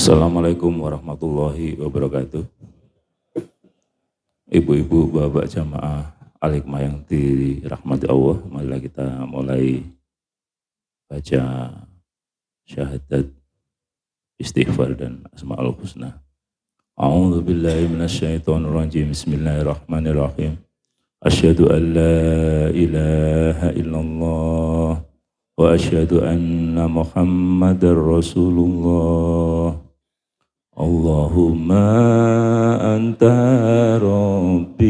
Assalamualaikum warahmatullahi wabarakatuh. Ibu-ibu, bapak jamaah Al-Hikmah yang dirahmati Allah, marilah kita mulai baca syahadat, istighfar dan asma'ul husna. A'udzu billahi minasyaitonir rajim. Bismillahirrahmanirrahim. Asyhadu an la ilaha illallah wa asyhadu anna Muhammadar Rasulullah. Allahumma anta rabbi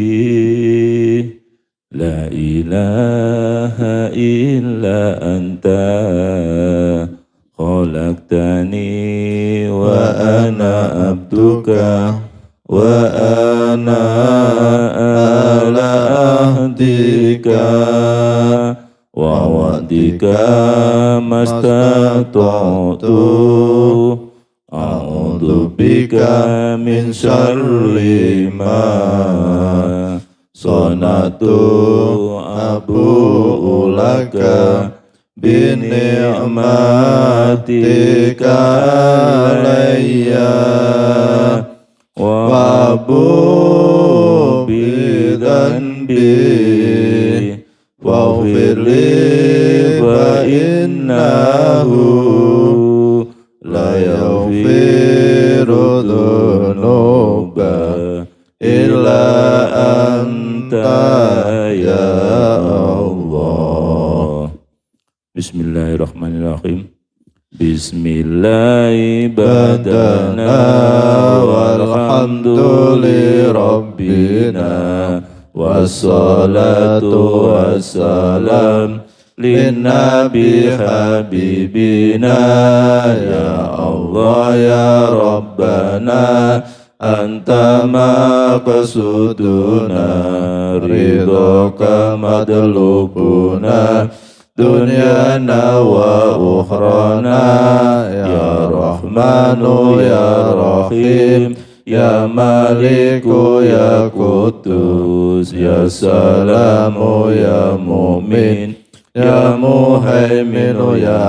la ilaha illa anta khalaqtani wa ana abduka wa ana ala ahdika wa wa'dika mastata'tu a'udzu bika min syarri ma sanatu abu'u laka bi ni'matika alayya wa abu'u bi dhanbi waghfir li fa innahu la yaghfiru dzunuba illa anta ya Allah. Bismillahirrahmanirrahim. Bismillahi badana walhamduli rabbina wassalatu wassalam linnabi habibina ya Allah ya Rabbana anta maqsuduna ridhoka madlubuna dunyana wa ukhrana ya Rahmanu ya Rahim ya Maliku ya Qudus ya Salamu ya Mu'min ya Muhaiminu ya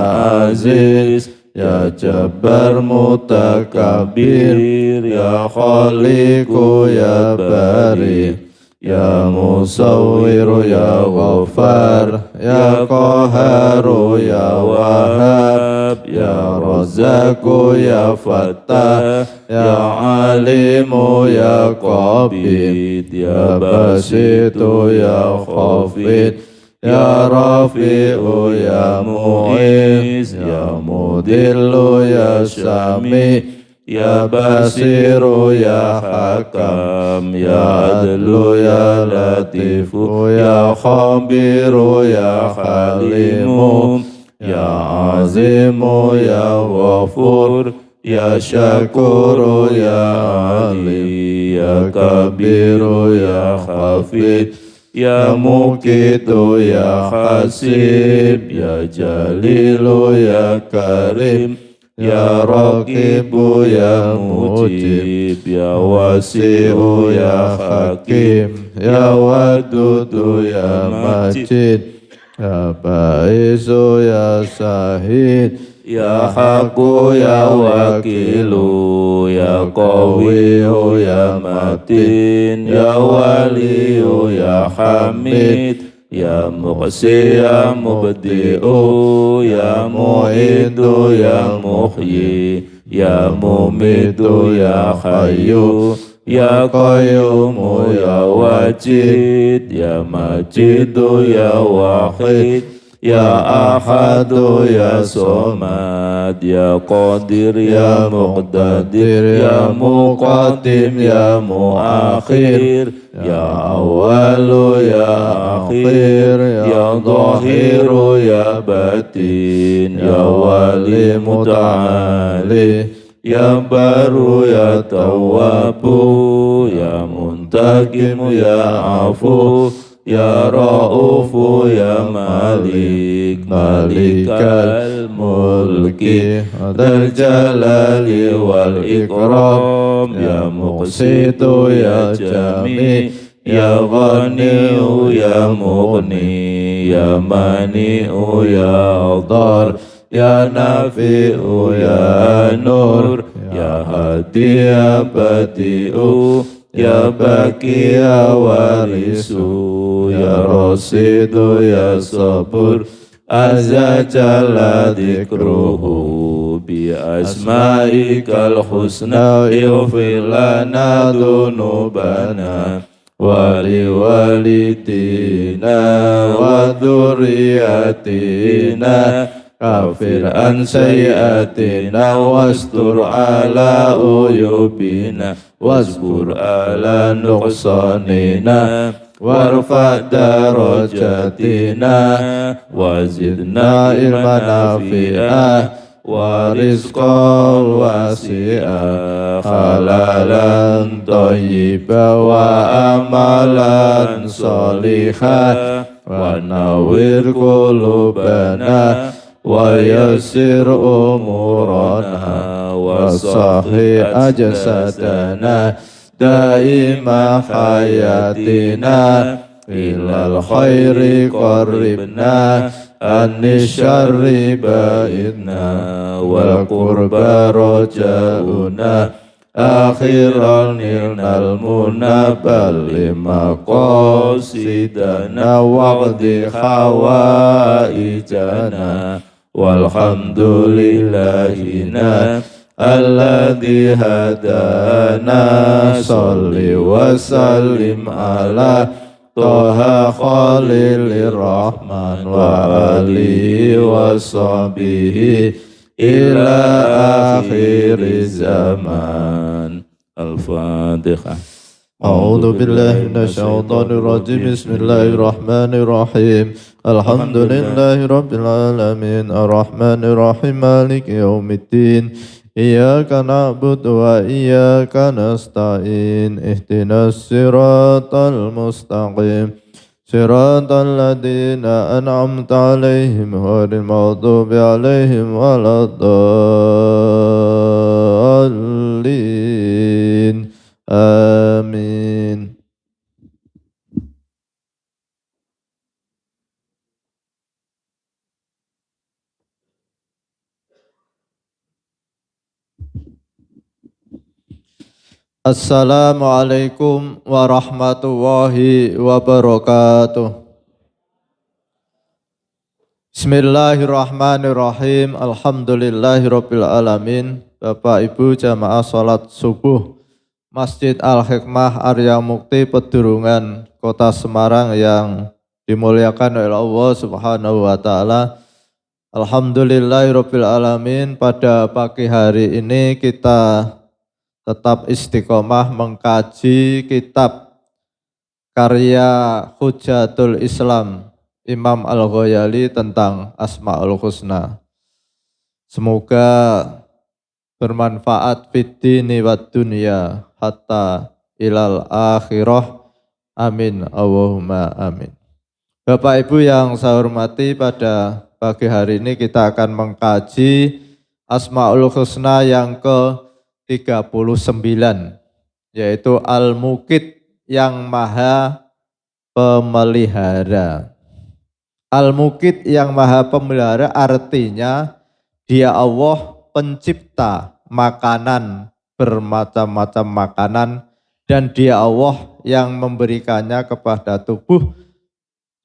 Aziz ya Jabbar Mutakabir ya Khaliku ya Bari ya Musawwiru ya Ghaffar ya Qaharu ya Wahhab ya Razzaku ya Fattah ya Alimu ya Qabid ya Basitu ya Khafid ya Rafi'u ya Mu'iz ya Mudillu ya Syami ya Basiru ya Hakam ya Adlu ya Latifu ya Khabiru ya Halimu ya Azimu ya Ghafur ya Syakuru ya Ali ya Kabiru ya Hafid ya Muqitu ya Hasib ya Jalilu ya Karim ya Raqibu ya Mujib ya Wasi'u ya Hakim ya Wadudu ya Majid ya Baisu ya Sahid ya Haqqu ya Wakilu ya Qawiyu ya Matin ya Waliyu ya Hamid ya Muqsi ya Mubdi'u ya Mu'idu ya Muhyi ya Mumitu ya Hayyu ya Qayyumu ya Wajid ya Majidu ya Wahid ya Ahadu ya Somad ya Qadir ya Muqtadir ya Muqaddim ya Muakhir ya Awalu ya Akhir ya Zahiru ya Batin ya Wali Muta'ali ya Baru ya Tawwabu ya Muntakimu ya Afu ya Ra'ufu ya Malik Malikal Mulki Dzal Jalali wal Ikram ya Muqsitu ya Jami ya Ghaniyu ya Mughni ya Mani'u ya Dar ya Nafi'u ya Nur ya hadi ya badi'u ya baki ya warisu ya rasidu ya sabur azza jalla dzikruhu bi asma'ikal husna ighfir lana dzunubana wali walidina wa dzurriyyatina kafir an sayyatina wastur ala uyubina wasbur ala nuqsanina warfa darajatina wazidna ilman nafi'ah wa rizqan wasi'ah halalan thayyiban wa amalan sholihah wa nawwir qulubana wa yassir umurana wa sahih ajsadana daima hayatina ilal khairi qarribna anis syarri ba'idna wal qurba rojauna akhiran nilnal munabal lima qasidana waqdi hawaijana walhamdulillahina alladhi hadana salli wa sallim ala Toha Khalilir Rahman wa alihi wa sahbihi ila akhir zaman. Al-Fatihah. A'udzu billahi minasyaitonir rajim. Bismillahirrahmanirrahim. Alhamdulillahi rabbil alamin. Arrahmanir rahim. Maliki yaumiddin. Iyyaka na'budu wa iyyaka nasta'in ihdinas siratal mustaqim siratal ladzina an'amta 'alaihim ghairil maghdubi 'alaihim waladdallin amin. Assalamualaikum warahmatullahi wabarakatuh. Bismillahirrahmanirrahim. Alhamdulillahirabbil alamin. Bapak Ibu jamaah salat subuh Masjid Al-Hikmah Arya Mukti Pedurungan Kota Semarang yang dimuliakan oleh Allah Subhanahu wa taala. Alhamdulillahirabbil alamin. Pada pagi hari ini kita tetap istiqomah mengkaji kitab karya Hujatul Islam Imam Al-Ghazali tentang Asmaul Husna. Semoga bermanfaat fid dini wad dunya hatta ilal akhirah. Amin Allahumma amin. Bapak Ibu yang saya hormati, pada pagi hari ini kita akan mengkaji Asmaul Husna yang ke-39, yaitu Al-Muqit yang maha pemelihara. Al-Muqit yang maha pemelihara artinya Dia Allah pencipta makanan, bermacam-macam makanan, dan Dia Allah yang memberikannya kepada tubuh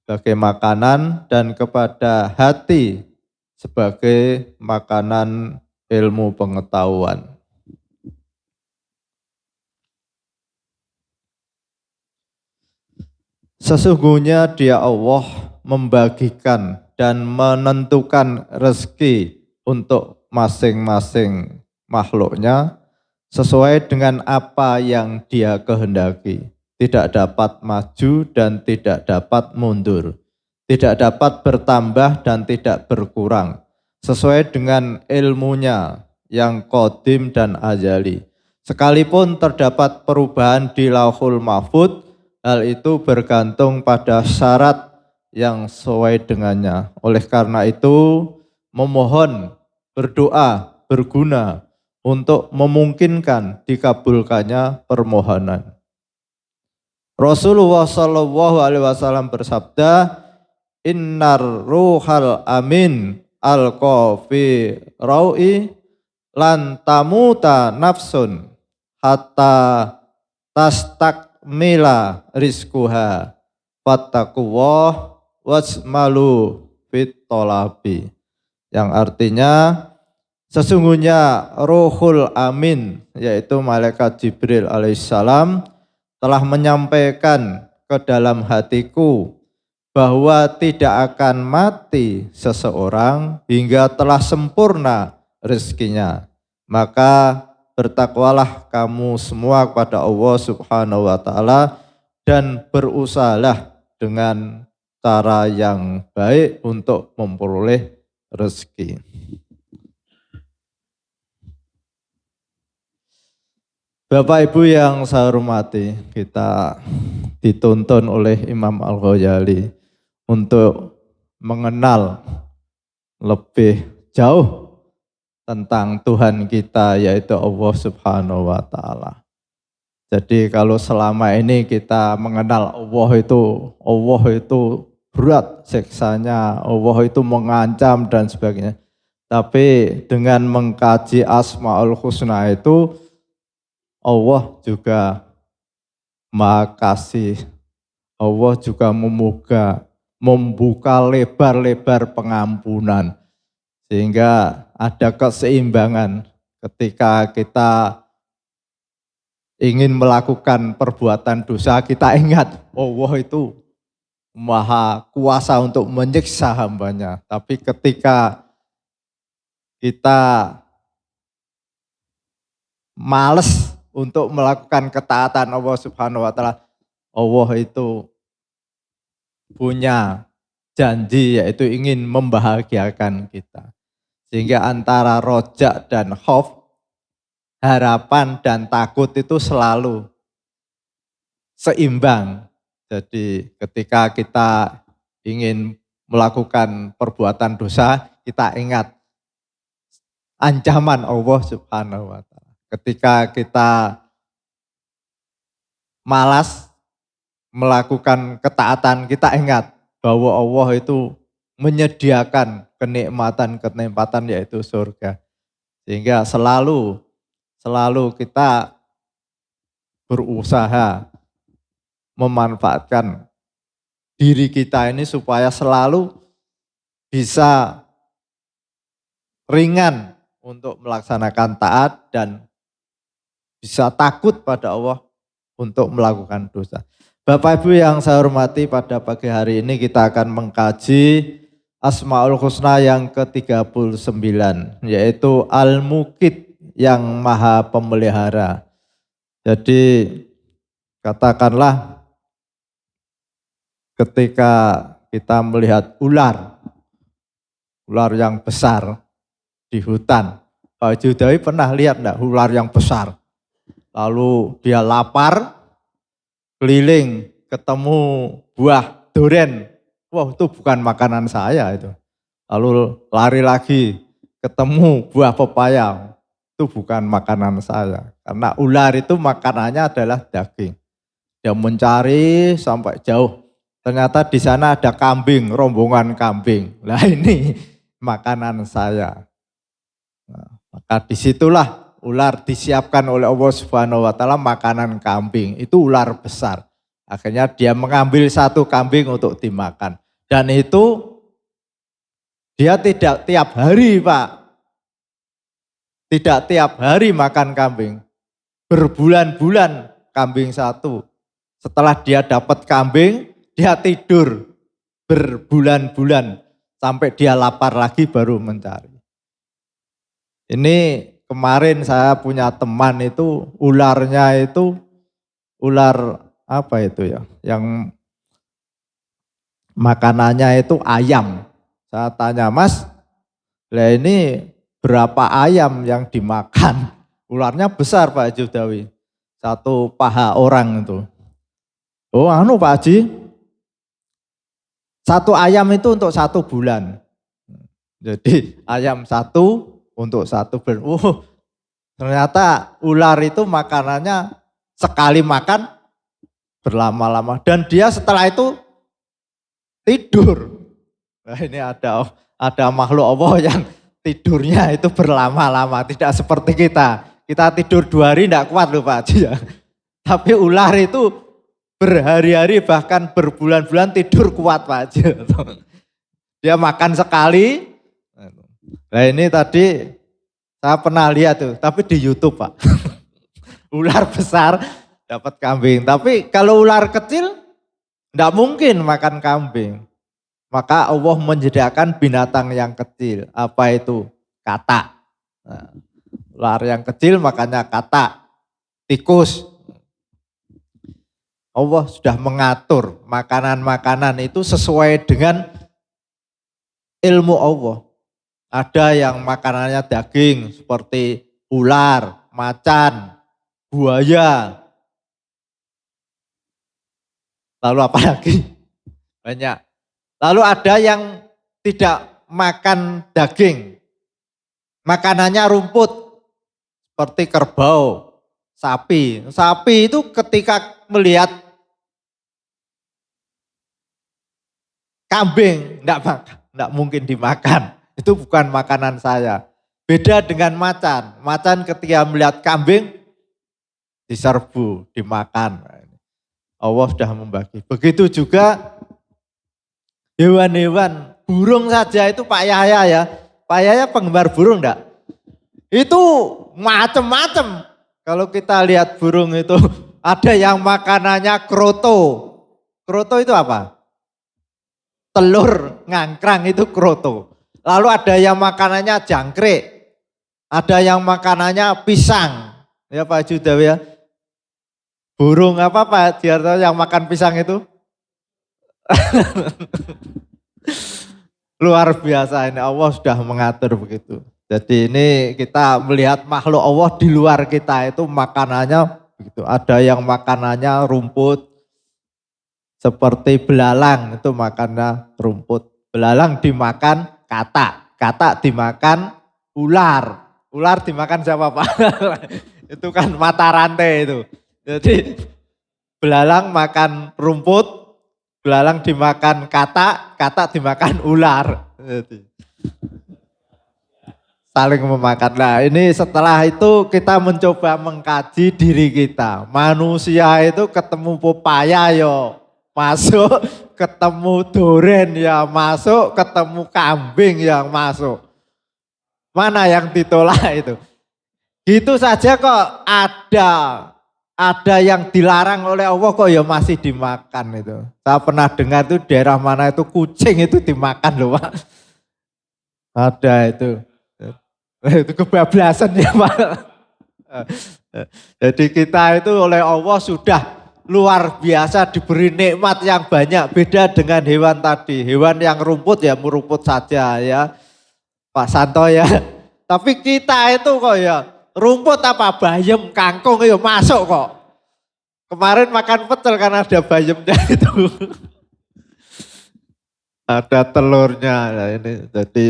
sebagai makanan dan kepada hati sebagai makanan ilmu pengetahuan. Sesungguhnya Dia Allah membagikan dan menentukan rezeki untuk masing-masing makhluknya sesuai dengan apa yang Dia kehendaki. Tidak dapat maju dan tidak dapat mundur. Tidak dapat bertambah dan tidak berkurang. Sesuai dengan ilmunya yang qadim dan azali. Sekalipun terdapat perubahan di Lauhul Mahfudz, hal itu bergantung pada syarat yang sesuai dengannya. Oleh karena itu, memohon, berdoa, berguna untuk memungkinkan dikabulkannya permohonan. Rasulullah SAW bersabda, Innar ruhal amin al-qafi raui lan tamuta nafsun hatta tastakmila rizquha fattaqullah wasmalu fit thalabi. Yang artinya sesungguhnya Ruhul Amin yaitu malaikat Jibril alaihissalam telah menyampaikan ke dalam hatiku bahwa tidak akan mati seseorang hingga telah sempurna rezekinya. Maka bertakwalah kamu semua kepada Allah Subhanahu wa taala dan berusahalah dengan cara yang baik untuk memperoleh rezeki. Bapak Ibu yang saya hormati, kita dituntun oleh Imam Al-Ghazali untuk mengenal lebih jauh tentang Tuhan kita yaitu Allah Subhanahu wa taala. Jadi kalau selama ini kita mengenal Allah itu berat siksanya, Allah itu mengancam dan sebagainya. Tapi dengan mengkaji Asmaul Husna itu Allah juga Maha Kasih. Allah juga membuka lebar-lebar pengampunan. Sehingga ada keseimbangan ketika kita ingin melakukan perbuatan dosa, kita ingat Allah itu Maha kuasa untuk menyiksa hambanya. Tapi ketika kita males untuk melakukan ketaatan Allah Subhanahu wa taala, Allah itu punya janji yaitu ingin membahagiakan kita. Sehingga antara rojak dan khauf, harapan dan takut itu selalu seimbang. Jadi ketika kita ingin melakukan perbuatan dosa, kita ingat ancaman Allah Subhanahu wa taala. Ketika kita malas melakukan ketaatan, kita ingat bahwa Allah itu menyediakan kenikmatan yaitu surga. Sehingga selalu kita berusaha memanfaatkan diri kita ini supaya selalu bisa ringan untuk melaksanakan taat dan bisa takut pada Allah untuk melakukan dosa. Bapak Ibu yang saya hormati, pada pagi hari ini kita akan mengkaji Asmaul Husna yang ke-39, yaitu Al-Muqit yang Maha Pemelihara. Jadi katakanlah ketika kita melihat ular yang besar di hutan. Pak Judawi pernah lihat enggak ular yang besar? Lalu dia lapar, keliling, ketemu buah duren. Wah, itu bukan makanan saya itu. Lalu lari lagi, ketemu buah pepaya. Itu bukan makanan saya. Karena ular itu makanannya adalah daging. Dia mencari sampai jauh. Ternyata di sana ada kambing, rombongan kambing. Nah ini makanan saya. Nah, maka disitulah ular disiapkan oleh Allah Subhanahu wa taala makanan kambing. Itu ular besar. Akhirnya dia mengambil satu kambing untuk dimakan. Dan itu dia tidak tiap hari, Pak. Tidak tiap hari makan kambing. Berbulan-bulan kambing satu. Setelah dia dapat kambing, dia tidur berbulan-bulan. Sampai dia lapar lagi baru mencari. Ini kemarin saya punya teman itu ularnya itu ular apa itu ya, yang makanannya itu ayam. Saya tanya, Mas, lah ini berapa ayam yang dimakan? Ularnya besar Pak Judawi, satu paha orang itu. Oh Pak Haji, satu ayam itu untuk 1 bulan. Jadi ayam satu untuk 1 bulan. Ternyata ular itu makanannya sekali makan berlama-lama dan dia setelah itu tidur. Nah, ini ada makhluk Allah yang tidurnya itu berlama-lama, tidak seperti kita. Kita tidur 2 hari tidak kuat loh Pak Haji ya. Tapi ular itu berhari-hari bahkan berbulan-bulan tidur kuat Pak Haji. Dia makan sekali. Nah ini tadi saya pernah lihat tuh, tapi di YouTube Pak. Ular besar dapat kambing. Tapi kalau ular kecil tidak mungkin makan kambing. Maka Allah menyediakan binatang yang kecil. Apa itu? Katak. Nah, ular yang kecil makanya katak. Tikus. Allah sudah mengatur makanan-makanan itu sesuai dengan ilmu Allah. Ada yang makanannya daging seperti ular, macan, buaya. Lalu apa lagi? Banyak. Lalu ada yang tidak makan daging. Makanannya rumput. Seperti kerbau, sapi. Sapi itu ketika melihat kambing, enggak mungkin dimakan. Itu bukan makanan saya. Beda dengan macan. Macan ketika melihat kambing, diserbu, dimakan. Allah sudah membagi. Begitu juga hewan-hewan, burung saja itu Pak Yahya ya. Pak Yahya penggemar burung enggak? Itu macam-macam. Kalau kita lihat burung itu, ada yang makanannya kroto. Kroto itu apa? Telur ngangkrang itu kroto. Lalu ada yang makanannya jangkrik. Ada yang makanannya pisang. Ya Pak Judawi ya. Burung apa Pak Diarto yang makan pisang itu? Luar biasa ini, Allah sudah mengatur begitu. Jadi ini kita melihat makhluk Allah di luar kita itu makanannya begitu. Ada yang makanannya rumput seperti belalang itu makannya rumput. Belalang dimakan katak, katak dimakan ular. Ular dimakan siapa Pak? Itu kan mata rantai itu. Jadi belalang makan rumput, belalang dimakan katak, katak dimakan ular. Saling memakan. Nah ini setelah itu kita mencoba mengkaji diri kita. Manusia itu ketemu pepaya yo masuk, ketemu duren ya masuk, ketemu kambing yang masuk. Mana yang ditolak itu? Gitu saja kok ada yang dilarang oleh Allah kok ya masih dimakan itu. Saya pernah dengar itu daerah mana itu kucing itu dimakan loh Pak. Ada itu. Itu kebablasan ya Pak. Jadi kita itu oleh Allah sudah luar biasa diberi nikmat yang banyak. Beda dengan hewan tadi. Hewan yang rumput ya merumput saja ya. Pak Santo ya. Tapi kita itu kok ya rumput apa bayam, kangkung itu masuk kok. Kemarin makan pecel karena ada bayamnya itu. Ada telurnya. Nah, ini jadi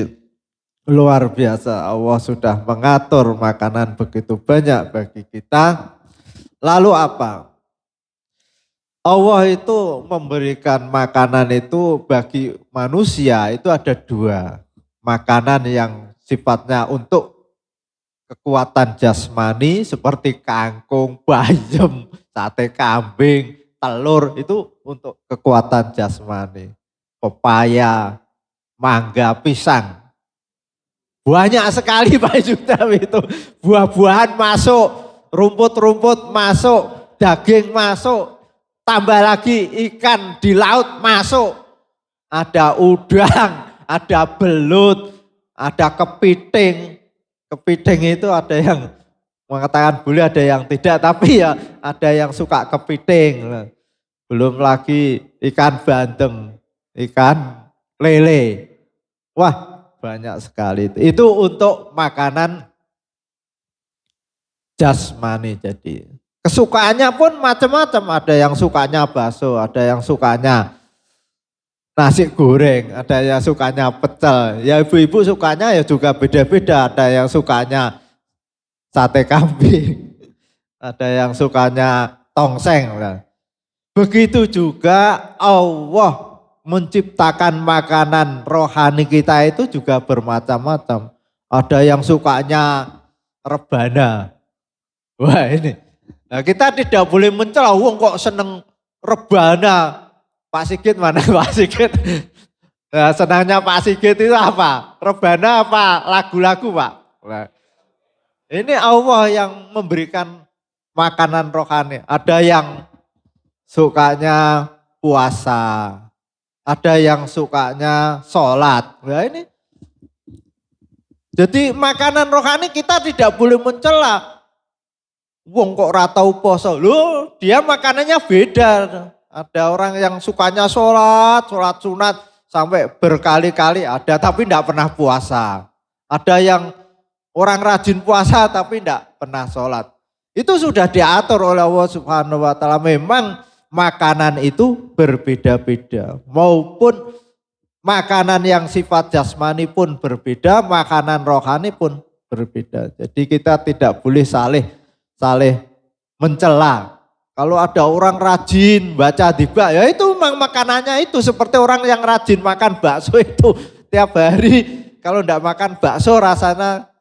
luar biasa. Allah sudah mengatur makanan begitu banyak bagi kita. Lalu apa? Allah itu memberikan makanan itu bagi manusia itu ada 2. Makanan yang sifatnya untuk kekuatan jasmani seperti kangkung, bayam, sate kambing, telur itu untuk kekuatan jasmani. Pepaya, mangga, pisang. Banyak sekali Pak Judawi itu. Buah-buahan masuk, rumput-rumput masuk, daging masuk, tambah lagi ikan di laut masuk. Ada udang, ada belut, ada kepiting. Kepiting itu ada yang mengatakan boleh, ada yang tidak, tapi ya ada yang suka kepiting. Belum lagi ikan bandeng, ikan lele. Wah, banyak sekali. Itu untuk makanan jasmani. Jadi kesukaannya pun macam-macam. Ada yang sukanya bakso, ada yang sukanya nasi goreng, ada yang sukanya pecel. Ya ibu-ibu sukanya ya juga beda-beda. Ada yang sukanya sate kambing, ada yang sukanya tongseng. Begitu juga Allah menciptakan makanan rohani kita itu juga bermacam-macam. Ada yang sukanya rebana. Wah ini. Nah, kita tidak boleh mencela, wong kok seneng rebana. Pak Sigit mana Pak Sigit? Nah, senangnya Pak Sigit itu apa? Rebana apa lagu-lagu Pak? Nah, ini Allah yang memberikan makanan rohani. Ada yang sukanya puasa. Ada yang sukanya sholat. Nah ini. Jadi makanan rohani kita tidak boleh mencela. Wong kok ratau poso. Loh dia makanannya beda. Ada orang yang sukanya sholat sunat sampai berkali-kali ada tapi tidak pernah puasa. Ada yang orang rajin puasa tapi tidak pernah sholat. Itu sudah diatur oleh Allah Subhanahu wa Ta'ala. Memang makanan itu berbeda-beda. Maupun makanan yang sifat jasmani pun berbeda, makanan rohani pun berbeda. Jadi kita tidak boleh saling mencela. Kalau ada orang rajin baca tiba, ya itu memang makanannya itu seperti orang yang rajin makan bakso itu tiap hari. Kalau tidak makan bakso rasanya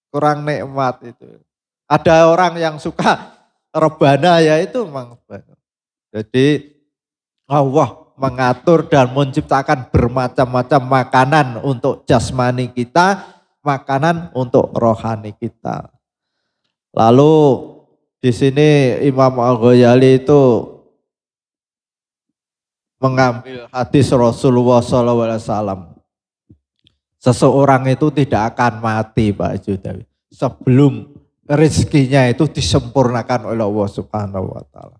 kurang nikmat itu. Ada orang yang suka rebana ya itu memang. Jadi Allah mengatur dan menciptakan bermacam-macam makanan untuk jasmani kita, makanan untuk rohani kita. Lalu di sini Imam Al-Ghazali itu mengambil hadis Rasulullah SAW. Seseorang itu tidak akan mati Pak Judawi sebelum rezekinya itu disempurnakan oleh Allah Subhanahu wa Ta'ala.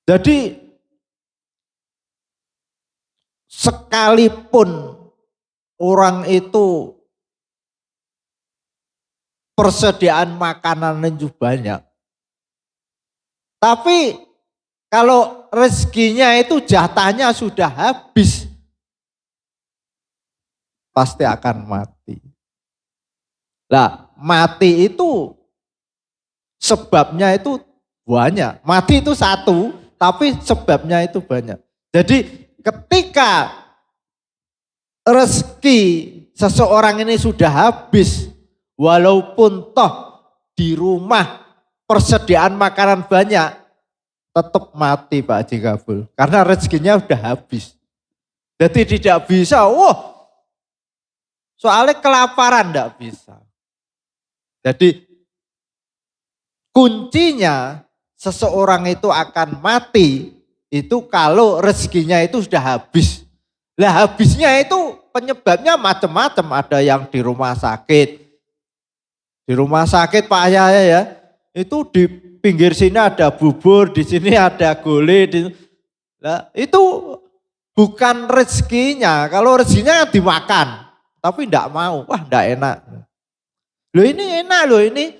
Jadi sekalipun orang itu persediaan makanan itu banyak. Tapi kalau rezekinya itu jatahnya sudah habis, pasti akan mati. Nah, mati itu sebabnya itu banyak. Mati itu satu, tapi sebabnya itu banyak. Jadi ketika rezeki seseorang ini sudah habis, walaupun toh di rumah persediaan makanan banyak, tetap mati Pak Haji Kabul. Karena rezekinya sudah habis. Jadi tidak bisa, soalnya kelaparan tidak bisa. Jadi kuncinya seseorang itu akan mati itu kalau rezekinya itu sudah habis. Lah habisnya itu penyebabnya macam-macam. Ada yang di rumah sakit. Di rumah sakit Pak Yaya ya, itu di pinggir sini ada bubur, di sini ada gulai. Nah, itu bukan rezekinya. Kalau rezekinya dimakan, tapi tidak mau. Wah, tidak enak. Loh ini enak loh, ini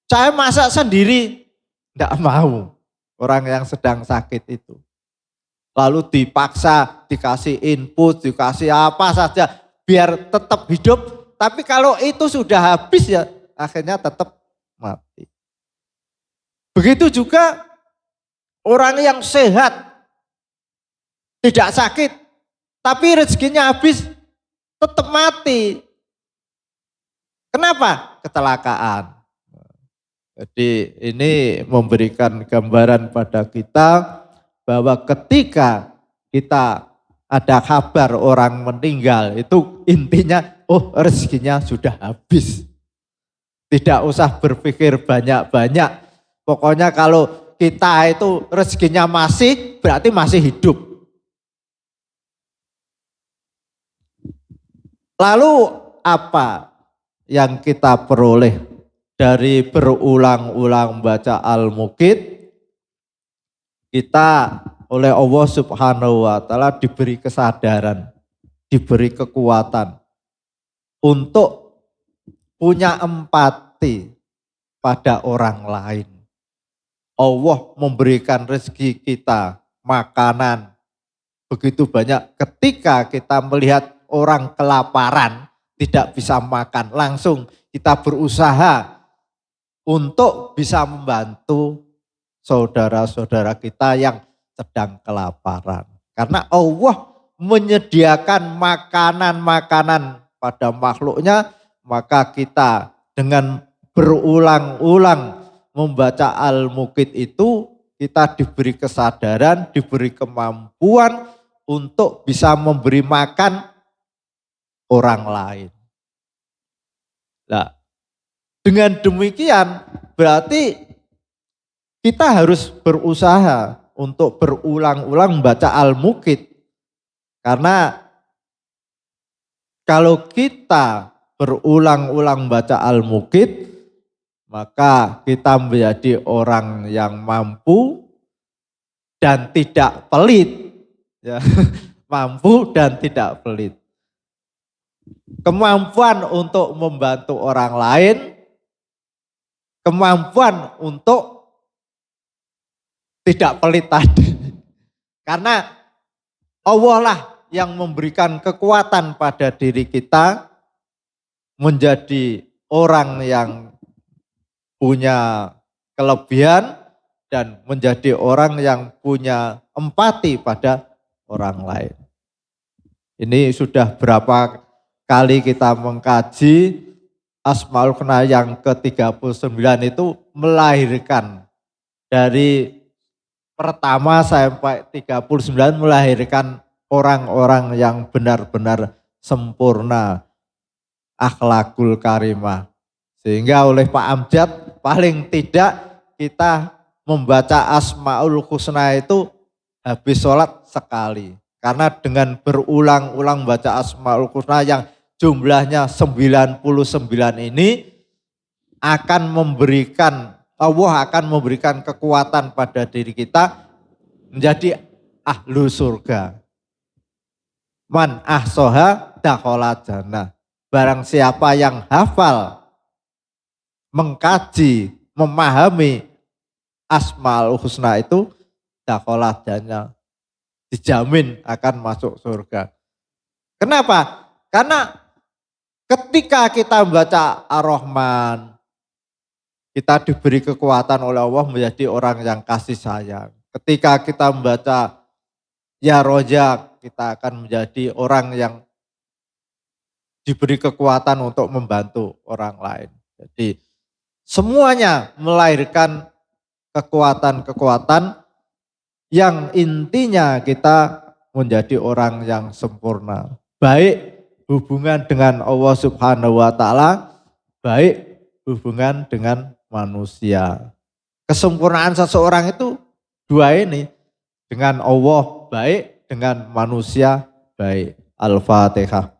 saya masak sendiri. Tidak mau orang yang sedang sakit itu. Lalu dipaksa, dikasih input, dikasih apa saja biar tetap hidup. Tapi kalau itu sudah habis ya akhirnya tetap mati. Begitu juga orang yang sehat, tidak sakit, tapi rezekinya habis tetap mati. Kenapa? Kecelakaan. Jadi ini memberikan gambaran pada kita bahwa ketika kita ada kabar orang meninggal itu intinya rezekinya sudah habis. Tidak usah berpikir banyak-banyak. Pokoknya kalau kita itu rezekinya masih berarti masih hidup. Lalu apa yang kita peroleh dari berulang-ulang baca Al-Muqit? Kita oleh Allah Subhanahu wa Ta'ala diberi kesadaran, diberi kekuatan untuk punya empati pada orang lain. Allah memberikan rezeki kita, makanan begitu banyak. Ketika kita melihat orang kelaparan, tidak bisa makan, langsung kita berusaha untuk bisa membantu saudara-saudara kita yang sedang kelaparan. Karena Allah menyediakan makanan-makanan kepada makhluknya, maka kita dengan berulang-ulang membaca Al-Muqit itu, kita diberi kesadaran, diberi kemampuan untuk bisa memberi makan orang lain. Nah, dengan demikian berarti kita harus berusaha untuk berulang-ulang membaca Al-Muqit. Karena kalau kita berulang-ulang membaca Al-Muqit, maka kita menjadi orang yang mampu dan tidak pelit. Ya, mampu dan tidak pelit. Kemampuan untuk membantu orang lain, kemampuan untuk tidak pelit tadi. Karena Allah lah yang memberikan kekuatan pada diri kita menjadi orang yang punya kelebihan dan menjadi orang yang punya empati pada orang lain. Ini sudah berapa kali kita mengkaji Asmaul Husna yang ke-39 itu melahirkan dari pertama sampai 39 melahirkan orang-orang yang benar-benar sempurna akhlakul karimah. Sehingga oleh Pak Amjad paling tidak kita membaca Asmaul Husna itu habis sholat sekali. Karena dengan berulang-ulang membaca Asmaul Husna yang jumlahnya 99 ini akan memberikan, Allah akan memberikan kekuatan pada diri kita menjadi ahlu surga. Man ahsoha dakhala jannah. Barang siapa yang hafal, mengkaji, memahami Asmaul Husna itu, dakhala jannah, dijamin akan masuk surga. Kenapa? Karena ketika kita membaca Ar-Rahman, kita diberi kekuatan oleh Allah menjadi orang yang kasih sayang. Ketika kita membaca Ya Rojak, kita akan menjadi orang yang diberi kekuatan untuk membantu orang lain. Jadi semuanya melahirkan kekuatan-kekuatan yang intinya kita menjadi orang yang sempurna. Baik hubungan dengan Allah Subhanahu wa Ta'ala, baik hubungan dengan manusia. Kesempurnaan seseorang itu dua ini, dengan Allah baik, dengan manusia baik. Al-Fatihah.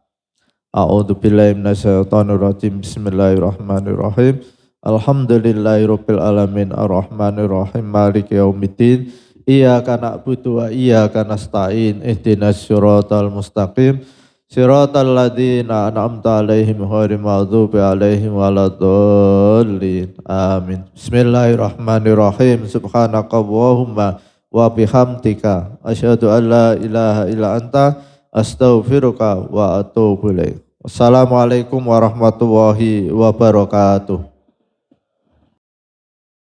A'udzubillahi minasyaitonirrajim. Bismillahirrahmanirrahim. Alhamdulillahirabbil alamin arrahmanirrahim maliki yaumiddin. Iyyaka na'budu wa iyyaka nasta'in. Ihdinas siratal mustaqim. Siratal ladzina an'amta 'alaihim ghairil maghdubi 'alaihim waladdallin. Amin. Bismillahirrahmanirrahim. Subhanakallahumma wa bihamdika asyhadu an la ilaha illa anta astaghfiruka wa atubu ilaik. Wassalamualaikum warahmatullahi wabarakatuh.